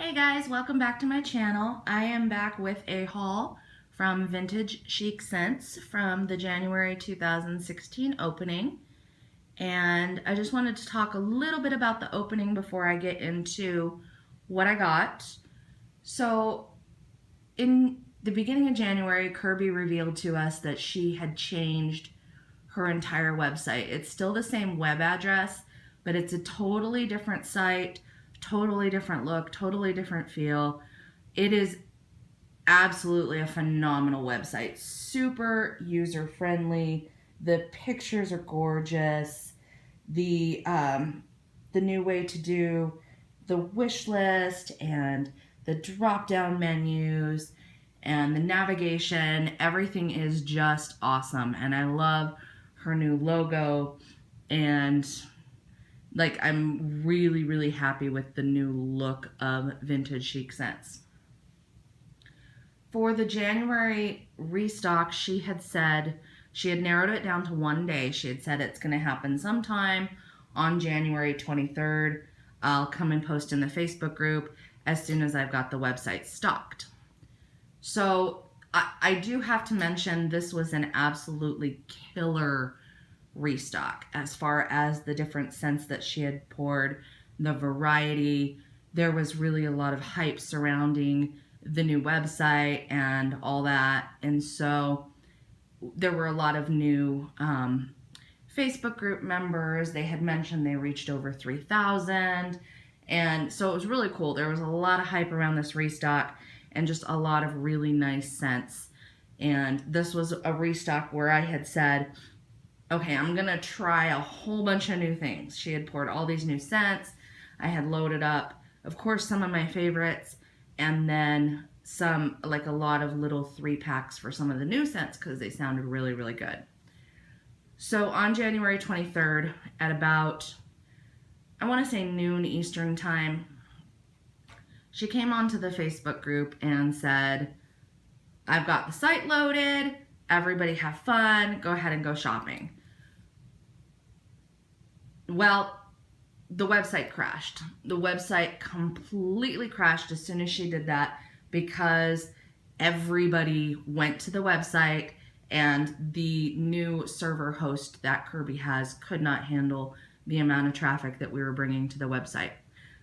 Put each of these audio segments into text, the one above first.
Hey guys, welcome back to my channel. I am back with a haul from Vintage Chic Scents from the January 2016 opening. And I just wanted to talk a little bit about the opening before I get into what I got. So in the beginning of January, Kirby revealed to us that she had changed her entire website. It's still the same web address, but it's a totally different site, totally different look, totally different feel. It is absolutely a phenomenal website. Super user friendly. The pictures are gorgeous. The new way to do the wish list and the drop down menus and the navigation, everything is just awesome. And I love her new logo, and like I'm really happy with the new look of Vintage Chic Scents. For the January restock, she had said she had narrowed it down to one day. She had said it's going to happen sometime on January 23rd. I'll come and post in the Facebook group as soon as I've got the website stocked. So I do have to mention this was an absolutely killer restock as far as the different scents that she had poured, the variety. There was really a lot of hype surrounding the new website and all that. And so there were a lot of new Facebook group members. They had mentioned they reached over 3,000. And so it was really cool. There was a lot of hype around this restock and just a lot of really nice scents. And this was a restock where I had said, okay, I'm going to try a whole bunch of new things. She had poured all these new scents. I had loaded up, of course, some of my favorites, and then some, like a lot of little 3-packs for some of the new scents because they sounded really good. So on January 23rd at about, I want to say noon Eastern time, she came onto the Facebook group and said, I've got the site loaded. Everybody have fun. Go ahead and go shopping. Well, the website crashed. The website completely crashed as soon as she did that because everybody went to the website and the new server host that Kirby has could not handle the amount of traffic that we were bringing to the website.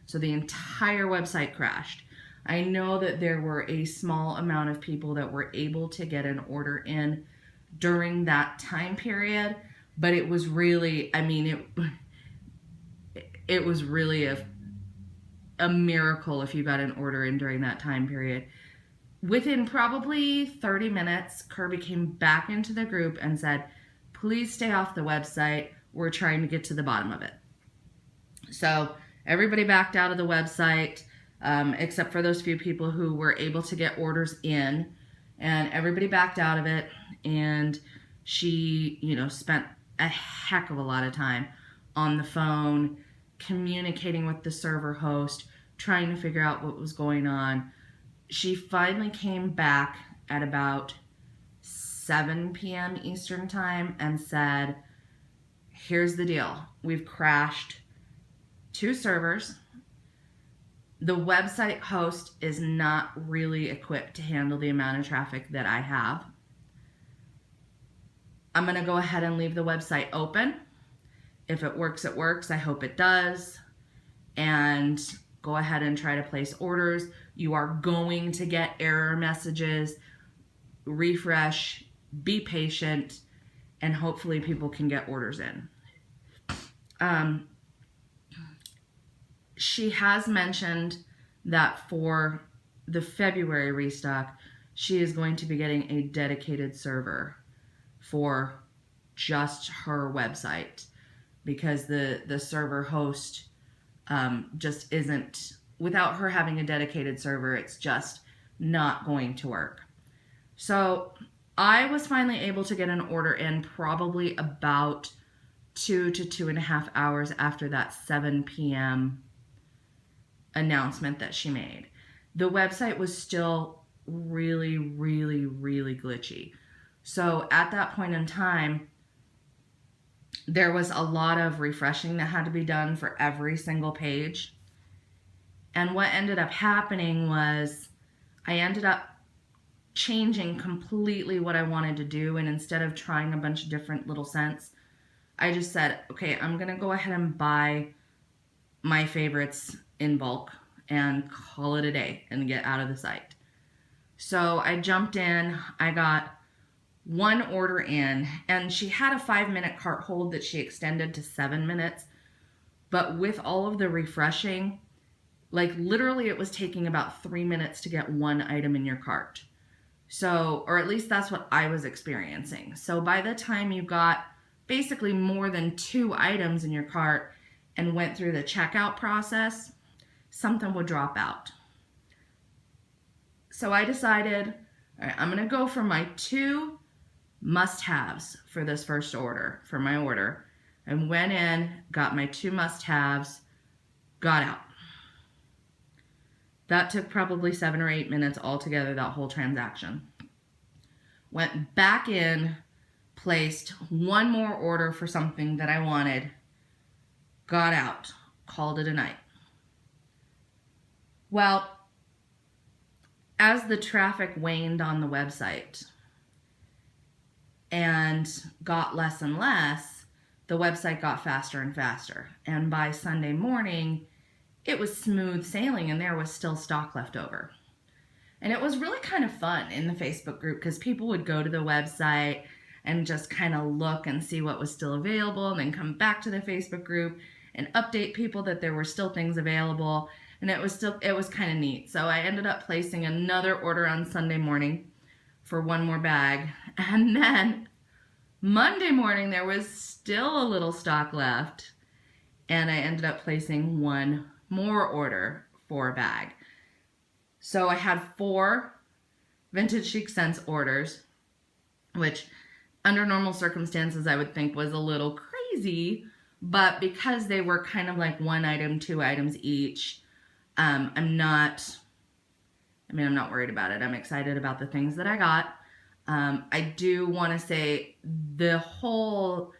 So the entire website crashed. I know that there were a small amount of people that were able to get an order in during that time period, but it was really, I mean, it was really a miracle if you got an order in during that time period. Within probably 30 minutes, Kirby came back into the group and said, please stay off the website. We're trying to get to the bottom of it. So everybody backed out of the website, except for those few people who were able to get orders in, and everybody backed out of it. And she, spent a heck of a lot of time on the phone, communicating with the server host, trying to figure out what was going on. She finally came back at about 7 p.m. Eastern time and said, here's the deal. We've crashed 2 servers. The website host is not really equipped to handle the amount of traffic that I have. I'm going to go ahead and leave the website open. If it works, it works. I hope it does. And go ahead and try to place orders. You are going to get error messages. Refresh, be patient, and hopefully people can get orders in. She has mentioned that for the February restock, she is going to be getting a dedicated server for just her website because the server host just isn't, without her having a dedicated server, it's just not going to work. So I was finally able to get an order in probably about 2 to 2.5 hours after that 7 p.m. announcement that she made. The website was still really glitchy. So at that point in time, there was a lot of refreshing that had to be done for every single page. And what ended up happening was I ended up changing completely what I wanted to do. And instead of trying a bunch of different little scents, I just said, okay, I'm going to go ahead and buy my favorites in bulk and call it a day and get out of the site. So I jumped in, I got one order in, and she had a 5-minute cart hold that she extended to 7 minutes. But with all of the refreshing, like literally it was taking about 3 minutes to get one item in your cart. So, or at least that's what I was experiencing. So by the time you got basically more than 2 items in your cart and went through the checkout process, something would drop out. So I decided, all right, I'm going to go for my 2 must-haves for this first order, for my order. And went in, got my 2 must-haves, got out. That took probably 7 or 8 minutes altogether, that whole transaction. Went back in, placed one more order for something that I wanted, got out, called it a night. Well, as the traffic waned on the website and got less and less, the website got faster and faster. And by Sunday morning, it was smooth sailing and there was still stock left over. And it was really kind of fun in the Facebook group because people would go to the website and just kind of look and see what was still available and then come back to the Facebook group and update people that there were still things available. And it was kind of neat. So I ended up placing another order on Sunday morning for one more bag. And then Monday morning, there was still a little stock left. And I ended up placing one more order for a bag. So I had 4 Vintage Chic Scents orders, which under normal circumstances I would think was a little crazy, but because they were kind of like 1 item, 2 items each, I'm not worried about it. I'm excited about the things that I got. I do want to say the whole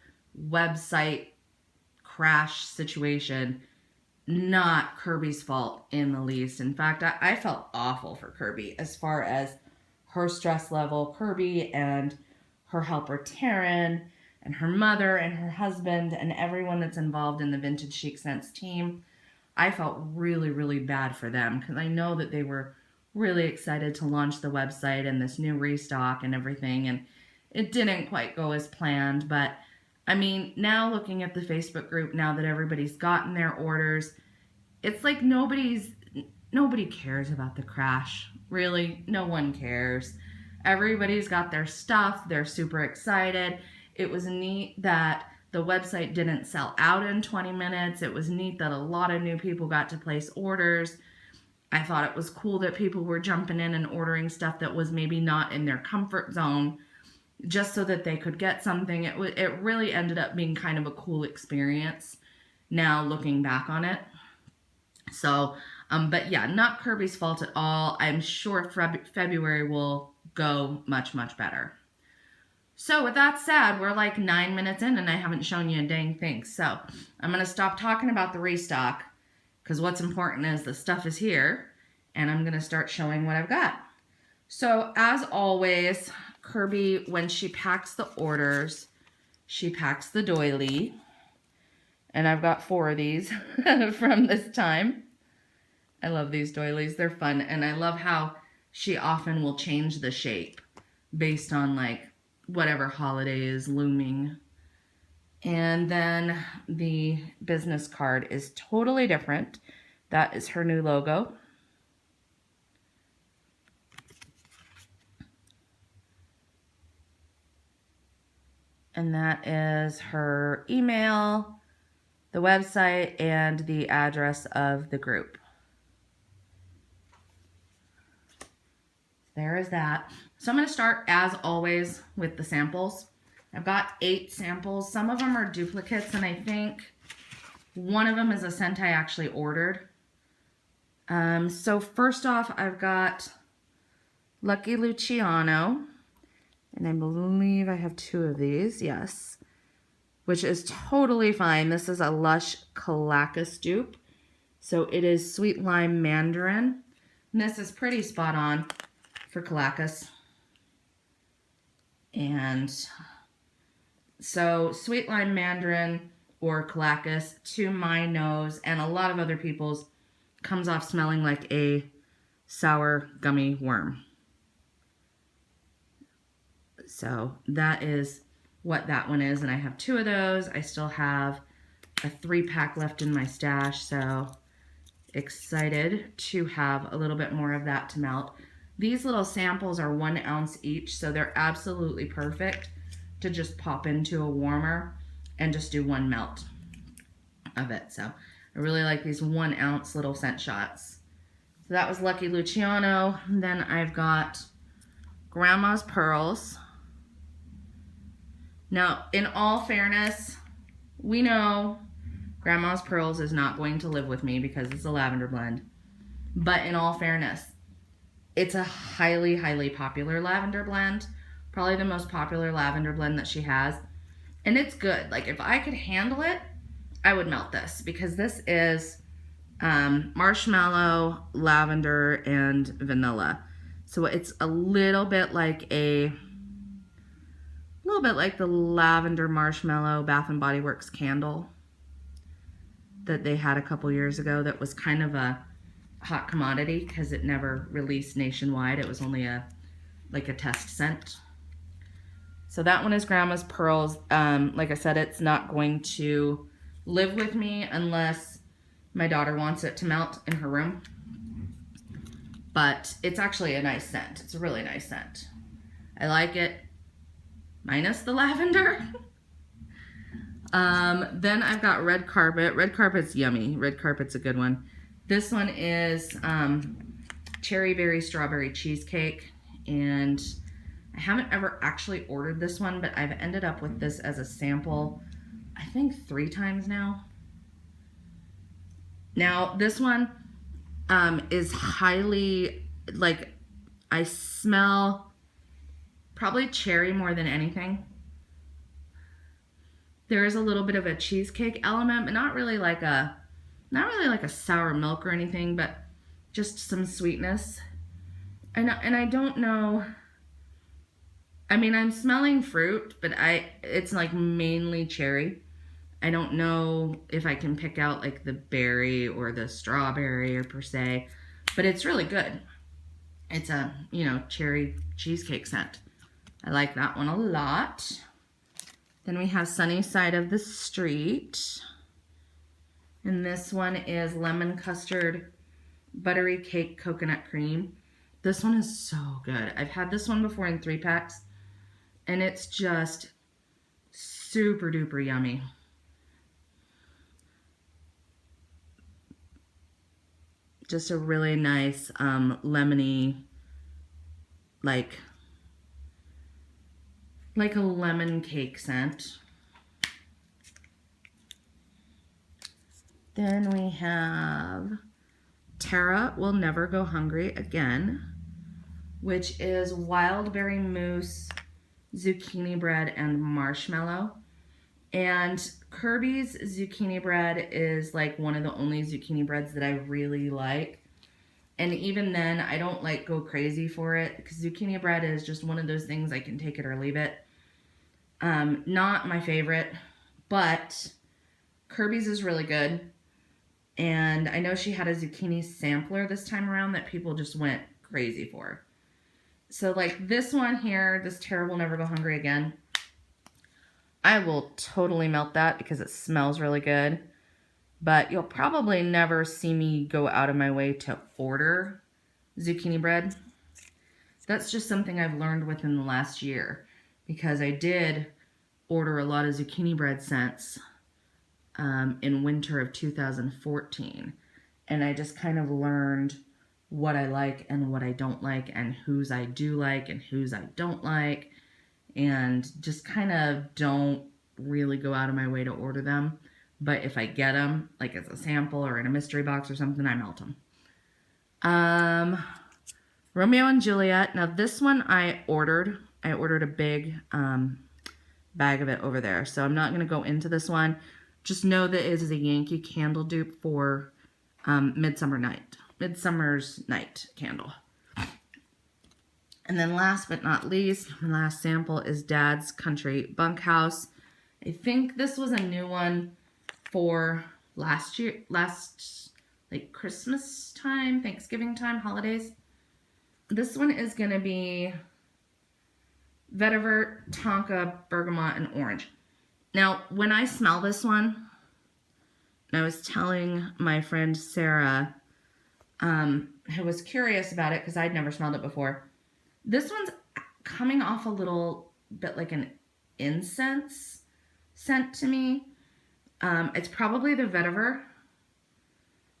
website crash situation, not Kirby's fault in the least. In fact, I felt awful for Kirby as far as her stress level. Kirby and her helper Taryn and her mother and her husband and everyone that's involved in the Vintage Chic Scents team, I felt really, really bad for them because I know that they were really excited to launch the website and this new restock and everything, and it didn't quite go as planned. But I mean, now looking at the Facebook group, now that everybody's gotten their orders, it's like nobody cares about the crash. Really, no one cares. Everybody's got their stuff. They're super excited. It was neat that the website didn't sell out in 20 minutes. It was neat that a lot of new people got to place orders. I thought it was cool that people were jumping in and ordering stuff that was maybe not in their comfort zone just so that they could get something. It really ended up being kind of a cool experience now looking back on it. So, but yeah, not Kirby's fault at all. I'm sure February will go much, much better. So with that said, we're like 9 minutes in and I haven't shown you a dang thing. So I'm going to stop talking about the restock because what's important is the stuff is here and I'm going to start showing what I've got. So as always, Kirby, when she packs the orders, she packs the doily. And I've got 4 of these from this time. I love these doilies. They're fun. And I love how she often will change the shape based on like whatever holiday is looming. And then the business card is totally different. That is her new logo. And that is her email, the website, and the address of the group. There is that. So I'm going to start, as always, with the samples. I've got 8 samples. Some of them are duplicates, and I think one of them is a scent I actually ordered. So first off, I've got Lucky Luciano. And I believe I have 2 of these, yes. Which is totally fine. This is a Lush Calacas dupe. So it is sweet lime mandarin. And this is pretty spot on for Calacas. And so sweet lime mandarin or Calacas, to my nose and a lot of other people's, comes off smelling like a sour gummy worm. So that is what that one is, and I have 2 of those. I still have a 3-pack left in my stash, so excited to have a little bit more of that to melt. These little samples are 1 ounce each, so they're absolutely perfect to just pop into a warmer and just do 1 melt of it. So I really like these 1 ounce little scent shots. So that was Lucky Luciano. Then I've got Grandma's Pearls. Now, in all fairness, we know Grandma's Pearls is not going to live with me because it's a lavender blend. But in all fairness, it's a highly, highly popular lavender blend. Probably the most popular lavender blend that she has. And it's good. Like, if I could handle it, I would melt this, because this is marshmallow, lavender, and vanilla. So it's a little bit like the lavender marshmallow Bath and Body Works candle that they had a couple years ago that was kind of a hot commodity because it never released nationwide. It was only a test scent. So that one is Grandma's Pearls. Like I said, it's not going to live with me unless my daughter wants it to melt in her room. But it's actually a nice scent. It's a really nice scent. I like it, minus the lavender. Then I've got Red Carpet. Red Carpet's yummy. Red Carpet's a good one. This one is Cherry Berry Strawberry Cheesecake. And I haven't ever actually ordered this one, but I've ended up with this as a sample, I think 3 times now. Now, this one is highly, I smell probably cherry more than anything. There is a little bit of a cheesecake element, but not really like a sour milk or anything, but just some sweetness. And I don't know. I mean, I'm smelling fruit, but it's like mainly cherry. I don't know if I can pick out like the berry or the strawberry or per se, but it's really good. It's a, cherry cheesecake scent. I like that one a lot. Then we have Sunny Side of the Street. And this one is Lemon Custard Buttery Cake Coconut Cream. This one is so good. I've had this one before in 3-packs, and it's just super duper yummy. Just a really nice lemony, like a lemon cake scent. Then we have Tara Will Never Go Hungry Again, which is wild berry mousse, zucchini bread, and marshmallow. And Kirby's zucchini bread is like one of the only zucchini breads that I really like. And even then, I don't go crazy for it, because zucchini bread is just one of those things I can take it or leave it. Not my favorite, but Kirby's is really good. And I know she had a zucchini sampler this time around that people just went crazy for. So this one here, this Tara Will Never Go Hungry Again, I will totally melt that because it smells really good. But you'll probably never see me go out of my way to order zucchini bread. That's just something I've learned within the last year, because I did order a lot of zucchini bread scents in winter of 2014. And I just kind of learned what I like and what I don't like, and whose I do like and whose I don't like, and just kind of don't really go out of my way to order them. But if I get them, like as a sample or in a mystery box or something, I melt them. Romeo and Juliet. Now this one I ordered a big bag of it over there, so I'm not going to go into this one. Just know that it is a Yankee Candle dupe for Midsummer's Night candle. And then last but not least, my last sample is Dad's Country Bunkhouse. I think this was a new one for last like Christmas time, Thanksgiving time, holidays. This one is going to be vetiver, tonka, bergamot, and orange. Now, when I smell this one, I was telling my friend Sarah, who was curious about it because I'd never smelled it before. This one's coming off a little bit like an incense scent to me. It's probably the vetiver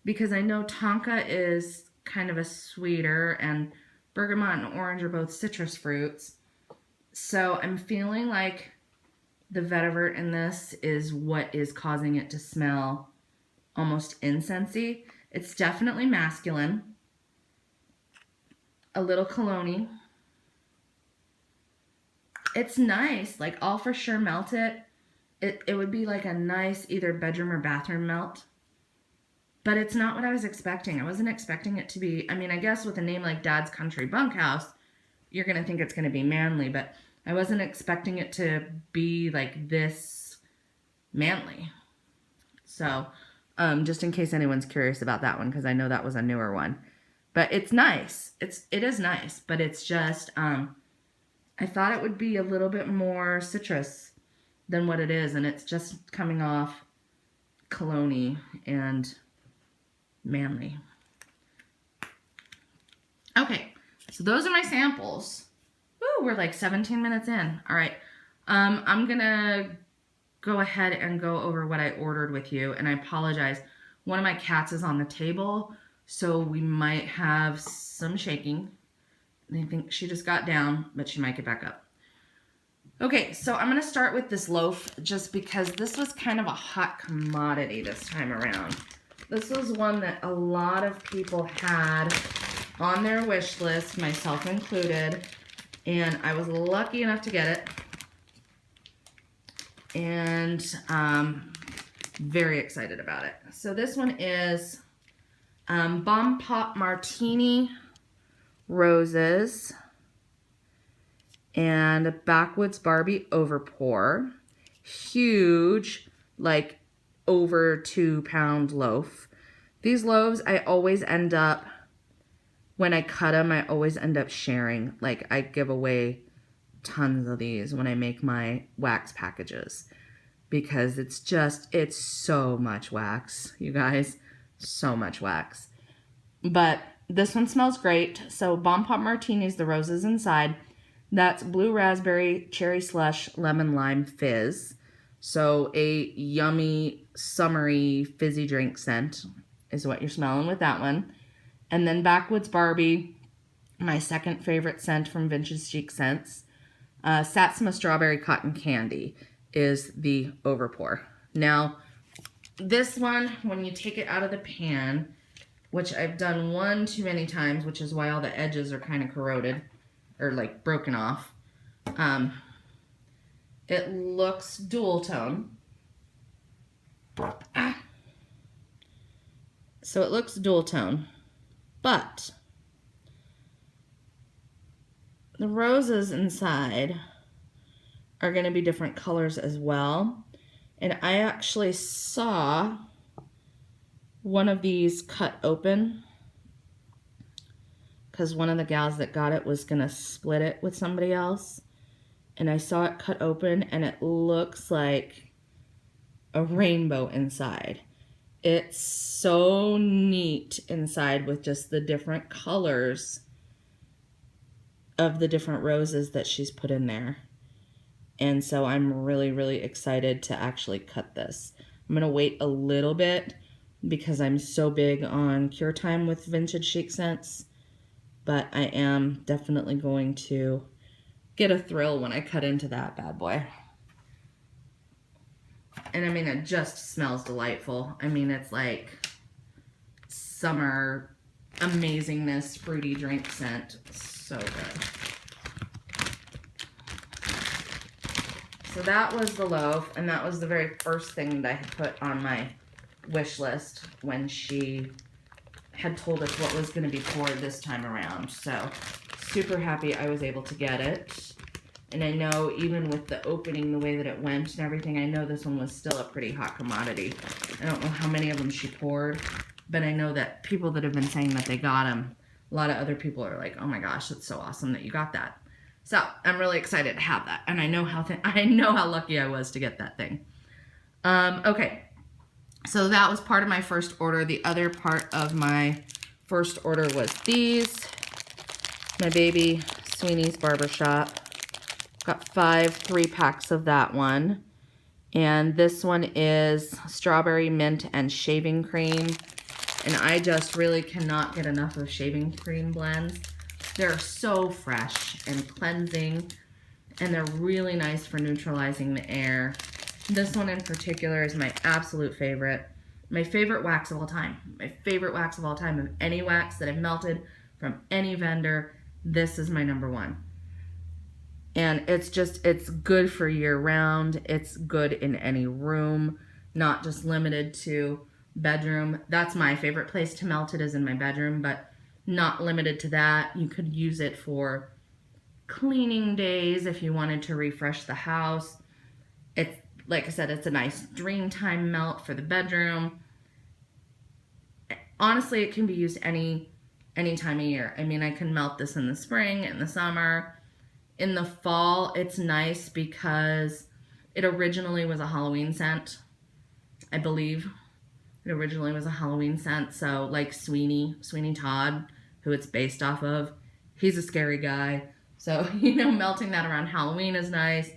because I know tonka is kind of a sweeter and bergamot and orange are both citrus fruits. So I'm feeling like the vetiver in this is what is causing it to smell almost incensey. It's definitely masculine. A little cologne-y. It's nice. Like, I'll for sure melt it. It would be like a nice either bedroom or bathroom melt. But it's not what I was expecting. I wasn't expecting it to be, I mean, I guess with a name like Dad's Country Bunkhouse, you're going to think it's going to be manly, but I wasn't expecting it to be like this manly. So, just in case anyone's curious about that one, because I know that was a newer one. But it's nice. It is nice, but it's just, I thought it would be a little bit more citrus than what it is, and it's just coming off cologne-y and manly. Okay, so those are my samples. Woo, we're like 17 minutes in. All right, I'm gonna go ahead and go over what I ordered with you, and I apologize. One of my cats is on the table, so we might have some shaking. I think she just got down, but she might get back up. Okay, so I'm going to start with this loaf just because this was kind of a hot commodity this time around. This was one that a lot of people had on their wish list, myself included, and I was lucky enough to get it. And very excited about it. So this one is Bomb Pop Martini Roses and Backwoods Barbie Overpour. Huge, like over 2-pound loaf. These loaves, I always end up, when I cut them, I always end up sharing. Like, I give away tons of these when I make my wax packages because it's so much wax, you guys. So much wax. But this one smells great. So Bomb Pop Martinis, the roses inside. That's blue raspberry, cherry slush, lemon lime fizz. So a yummy, summery, fizzy drink scent is what you're smelling with that one. And then Backwoods Barbie, my second favorite scent from Vintage Chic Scents. Satsuma Strawberry Cotton Candy is the overpour. Now, this one, when you take it out of the pan, which I've done one too many times, which is why all the edges are kind of corroded or like broken off. It looks dual tone. So it looks dual tone, but the roses inside are going to be different colors as well. And I actually saw one of these cut open because one of the gals that got it was going to split it with somebody else. And I saw it cut open and it looks like a rainbow inside. It's so neat inside with just the different colors of the different roses that she's put in there. And so I'm really, really excited to actually cut this. I'm going to wait a little bit because I'm so big on cure time with Vintage Chic Scents. But I am definitely going to get a thrill when I cut into that bad boy. And I mean, it just smells delightful. I mean, it's like summer amazingness, fruity drink scent. So good. So that was the loaf, and that was the very first thing that I had put on my wish list when she had told us what was going to be poured this time around. So super happy I was able to get it. And I know even with the opening, the way that it went and everything, I know this one was still a pretty hot commodity. I don't know how many of them she poured, but I know that people that have been saying that they got them, a lot of other people are like, oh my gosh, that's so awesome that you got that. So I'm really excited to have that. And I know how lucky I was to get that thing. Okay. So that was part of my first order. The other part of my first order was these. My baby Sweeney's Barbershop. Got 5 3-packs of that one. And this one is strawberry mint and shaving cream. And I just really cannot get enough of shaving cream blends. They're so fresh and cleansing. And they're really nice for neutralizing the air. This one in particular is my absolute favorite. My favorite wax of all time. My favorite wax of all time. Of any wax that I've melted from any vendor, this is my number one. And it's good for year round. It's good in any room, not just limited to bedroom. That's my favorite place to melt it, is in my bedroom, but not limited to that. You could use it for cleaning days if you wanted to refresh the house. It's, like I said, it's a nice dream time melt for the bedroom. Honestly, it can be used any time of year. I mean, I can melt this in the spring, in the summer. In the fall, it's nice because it originally was a Halloween scent, I believe. It originally was a Halloween scent, so like Sweeney Todd, who it's based off of, he's a scary guy. So, you know, melting that around Halloween is nice,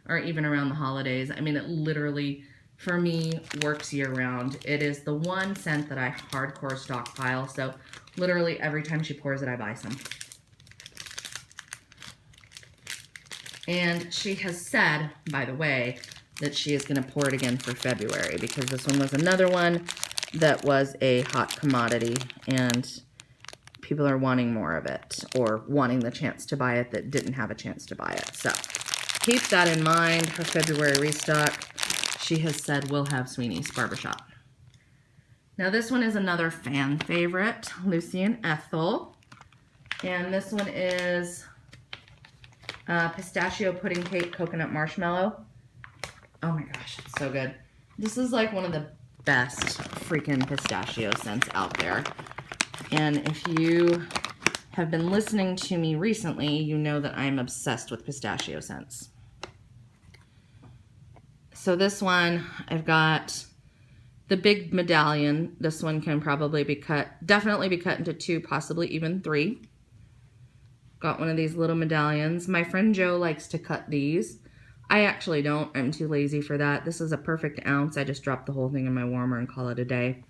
or even around the holidays. I mean, it literally, for me, works year-round. It is the one scent that I hardcore stockpile, so literally every time she pours it, I buy some. And she has said, by the way, that she is going to pour it again for February, because this one was another one that was a hot commodity, and people are wanting more of it, or wanting the chance to buy it that didn't have a chance to buy it. So keep that in mind for February restock. She has said we'll have Sweeney's Barbershop. Now this one is another fan favorite, Lucy and Ethel. And this one is pistachio pudding cake coconut marshmallow. Oh my gosh, it's so good. This is like one of the best freaking pistachio scents out there. And if you have been listening to me recently, you know that I'm obsessed with pistachio scents. So this one, I've got the big medallion. This one can probably be definitely be cut into 2, possibly even 3. Got one of these little medallions. My friend Joe likes to cut these. I actually don't. I'm too lazy for that. This is a perfect ounce. I just drop the whole thing in my warmer and call it a day.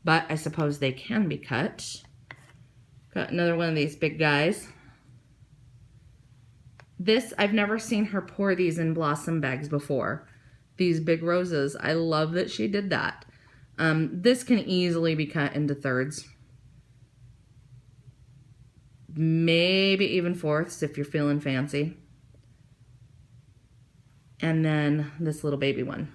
But I suppose they can be cut. Got another one of these big guys. This, I've never seen her pour these in blossom bags before. These big roses. I love that she did that. This can easily be cut into 3rds. Maybe even 4ths if you're feeling fancy. And then this little baby one.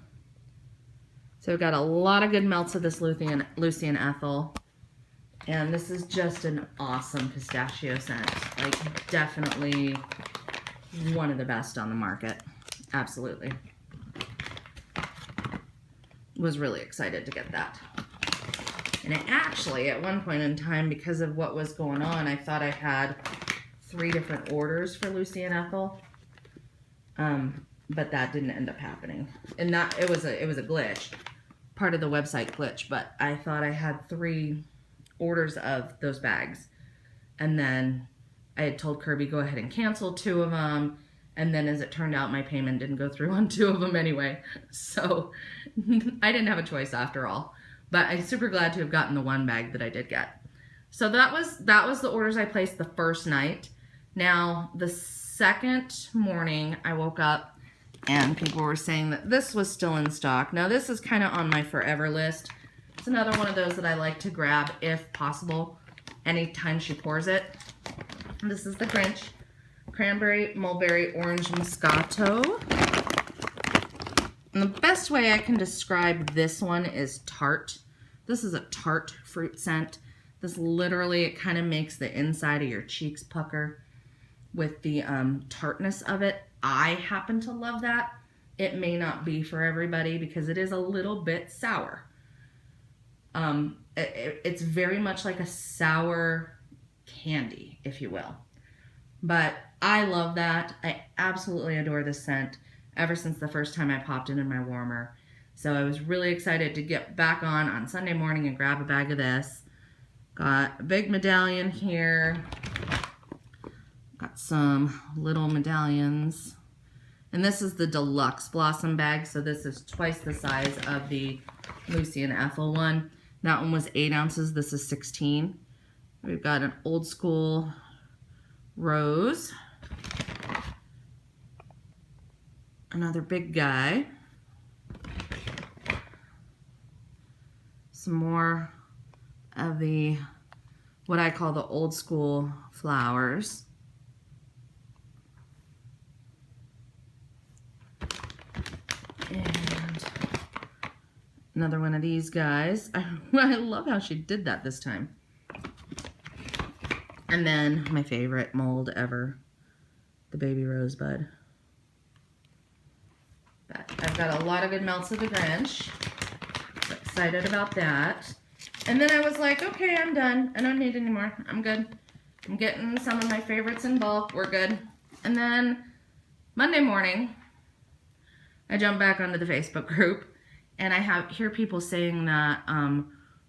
So we've got a lot of good melts of this Lucy and Ethel. And this is just an awesome pistachio scent. Like, definitely one of the best on the market. Absolutely. Was really excited to get that. And I actually, at one point in time, because of what was going on, I thought I had 3 different orders for Lucy and Ethel. But that didn't end up happening. And that it was a glitch. Part of the website glitch, but I thought I had 3 orders of those bags. And then I had told Kirby, go ahead and cancel 2 of them. And then as it turned out, my payment didn't go through on 2 of them anyway. So I didn't have a choice after all. But I'm super glad to have gotten the 1 bag that I did get. So that was the orders I placed the first night. Now, the second morning, I woke up and people were saying that this was still in stock. Now, this is kind of on my forever list. It's another one of those that I like to grab, if possible, anytime she pours it. This is the Grinch Cranberry, Mulberry, Orange, Moscato. And the best way I can describe this one is tart. This is a tart fruit scent. This literally, it kind of makes the inside of your cheeks pucker with the tartness of it. I happen to love that. It may not be for everybody because it is a little bit sour. It's very much like a sour candy, if you will. But I love that. I absolutely adore this scent ever since the first time I popped it in my warmer. So I was really excited to get back on Sunday morning and grab a bag of this. Got a big medallion here. Got some little medallions. And this is the deluxe blossom bag. So this is twice the size of the Lucy and Ethel one. That one was 8 ounces. This is 16. We've got an old school rose. Another big guy. Some more of the, what I call the old school flowers. And another one of these guys. I love how she did that this time. And then my favorite mold ever, the baby rosebud. But I've got a lot of good melts of the Grinch. So excited about that. And then I was like, okay, I'm done. I don't need any more. I'm good. I'm getting some of my favorites in bulk. We're good. And then Monday morning, I jumped back onto the Facebook group, and I hear people saying that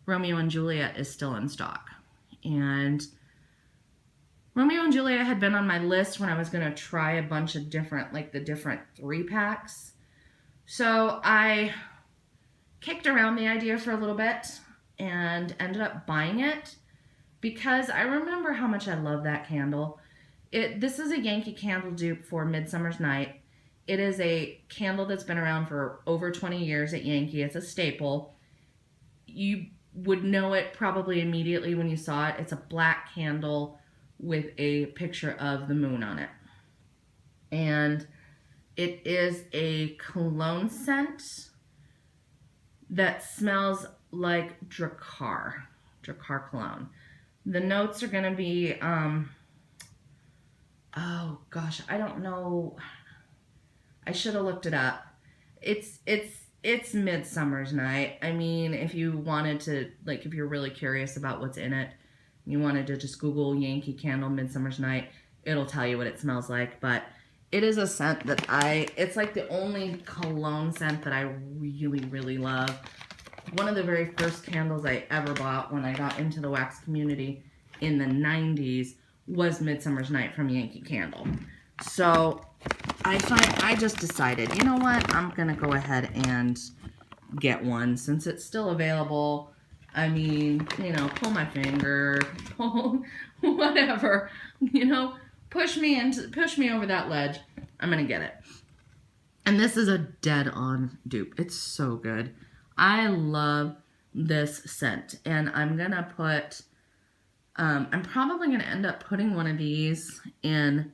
Romeo and Juliet is still in stock. And Romeo and Juliet had been on my list when I was going to try a bunch of different, like the different 3-packs. So I kicked around the idea for a little bit and ended up buying it because I remember how much I love that candle. This is a Yankee Candle dupe for Midsummer's Night. It is a candle that's been around for over 20 years at Yankee. It's a staple. You would know it probably immediately when you saw it. It's a black candle with a picture of the moon on it. And it is a cologne scent that smells like Drakkar cologne. The notes are going to be, oh gosh, I don't know. I should have looked it up. It's Midsummer's Night. I mean, if you wanted to, like, if you're really curious about what's in it, you wanted to just Google Yankee Candle Midsummer's Night, it'll tell you what it smells like. But it is a scent that it's like the only cologne scent that I really, really love. One of the very first candles I ever bought when I got into the wax community in the 90s was Midsummer's Night from Yankee Candle. So I just decided, you know what, I'm going to go ahead and get one since it's still available. I mean, you know, pull my finger, pull whatever, you know, push me over that ledge. I'm going to get it. And this is a dead on dupe. It's so good. I love this scent. And I'm going to put, I'm probably going to end up putting one of these in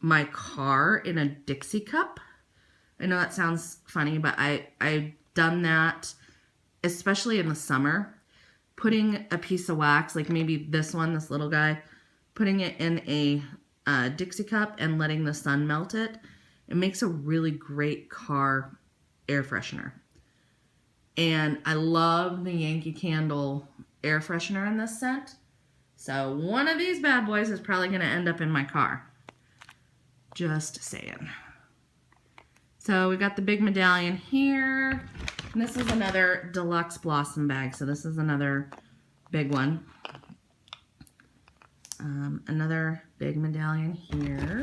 my car in a Dixie cup. I know that sounds funny, but I've done that, especially in the summer. Putting a piece of wax, like maybe this one, this little guy, putting it in a Dixie cup and letting the sun melt it. It makes a really great car air freshener. And I love the Yankee Candle air freshener in this scent. So one of these bad boys is probably going to end up in my car. Just saying. So we got the big medallion here. And this is another deluxe blossom bag. So this is another big one. Another big medallion here.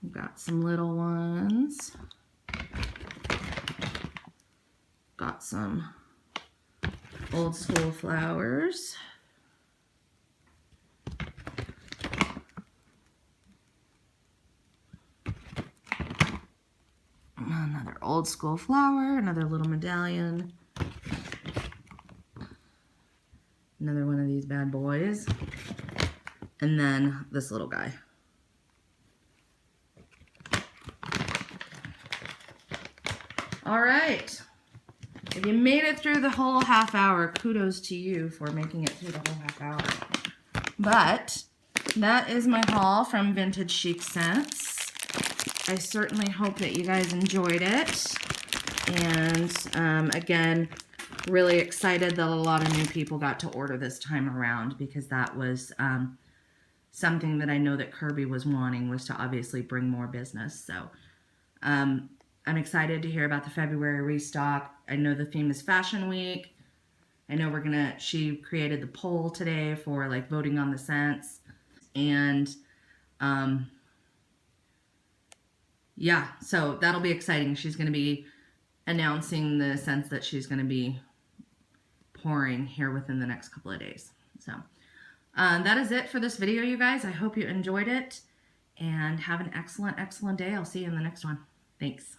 We've got some little ones. Got some old school flowers. Another old school flower, another little medallion. Another one of these bad boys. And then this little guy. All right. If you made it through the whole half hour, kudos to you for making it through the whole half hour. But that is my haul from Vintage Chic Scents. I certainly hope that you guys enjoyed it. And again, really excited that a lot of new people got to order this time around, because that was something that I know that Kirby was wanting, was to obviously bring more business. So I'm excited to hear about the February restock. I know the theme is Fashion Week. I know she created the poll today for like voting on the scents. And yeah, so that'll be exciting. She's going to be announcing the scents that she's going to be pouring here within the next couple of days. So that is it for this video, you guys. I hope you enjoyed it and have an excellent, excellent day. I'll see you in the next one. Thanks.